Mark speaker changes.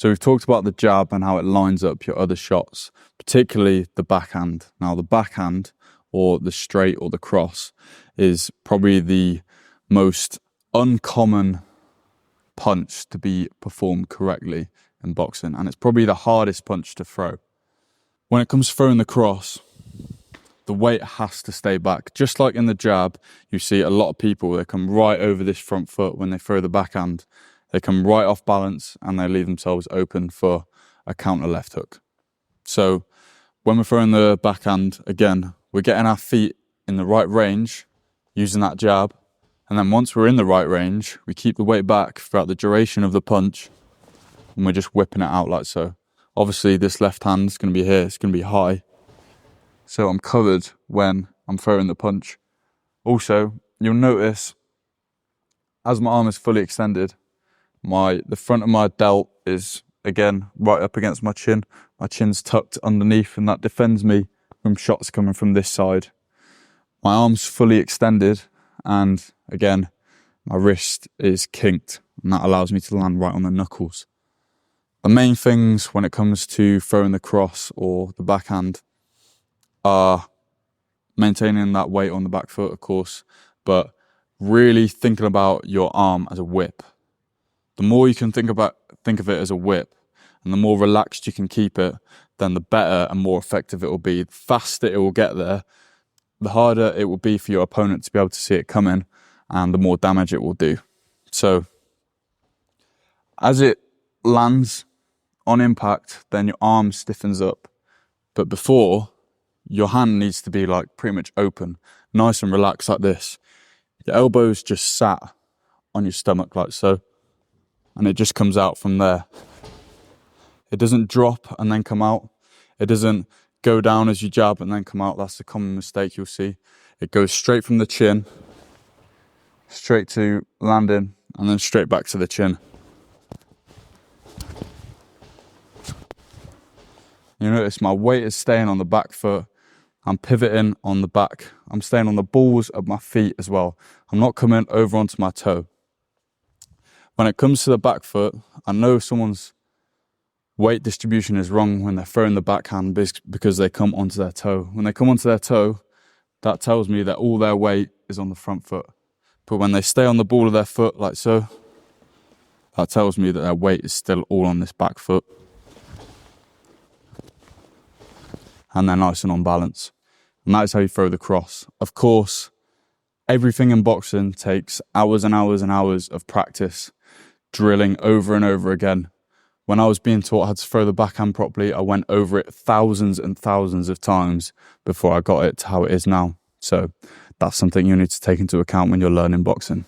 Speaker 1: So we've talked about the jab and how it lines up your other shots, particularly the backhand. Now the backhand, or the straight or the cross, is probably the most uncommon punch to be performed correctly in boxing, and it's probably the hardest punch to throw. When it comes to throwing the cross, the weight has to stay back. Just like in the jab, you see a lot of people, they come right over this front foot when they throw the backhand. They come right off balance and they leave themselves open for a counter left hook. So when we're throwing the backhand, again, we're getting our feet in the right range using that jab. And then once we're in the right range, we keep the weight back throughout the duration of the punch and we're just whipping it out like so. Obviously this left hand is going to be here, it's going to be high. So I'm covered when I'm throwing the punch. Also, you'll notice as my arm is fully extended, the front of my delt is again right up against my chin. My chin's tucked underneath and that defends me from shots coming from this side. My arm's fully extended and again my wrist is kinked and that allows me to land right on the knuckles. The main things when it comes to throwing the cross or the backhand are maintaining that weight on the back foot, of course, but really thinking about your arm as a whip. The more you can think of it as a whip and the more relaxed you can keep it, then the better and more effective it will be. The faster it will get there, the harder it will be for your opponent to be able to see it coming and the more damage it will do. So as it lands on impact, then your arm stiffens up. But before, your hand needs to be like pretty much open, nice and relaxed like this. Your elbow's just sat on your stomach like so. And it just comes out from there. It doesn't drop and then come out. It doesn't go down as you jab and then come out. That's the common mistake you'll see. It goes straight from the chin, straight to landing, and then straight back to the chin. You notice my weight is staying on the back foot. I'm pivoting on the back. I'm staying on the balls of my feet as well. I'm not coming over onto my toe. When it comes to the back foot, I know someone's weight distribution is wrong when they're throwing the backhand because they come onto their toe. When they come onto their toe, that tells me that all their weight is on the front foot. But when they stay on the ball of their foot like so, that tells me that their weight is still all on this back foot. And they're nice and on balance. And that is how you throw the cross. Of course, everything in boxing takes hours and hours and hours of practice, drilling over and over again. When I was being taught how to throw the backhand properly, I went over it thousands and thousands of times before I got it to how it is now. So that's something you need to take into account when you're learning boxing.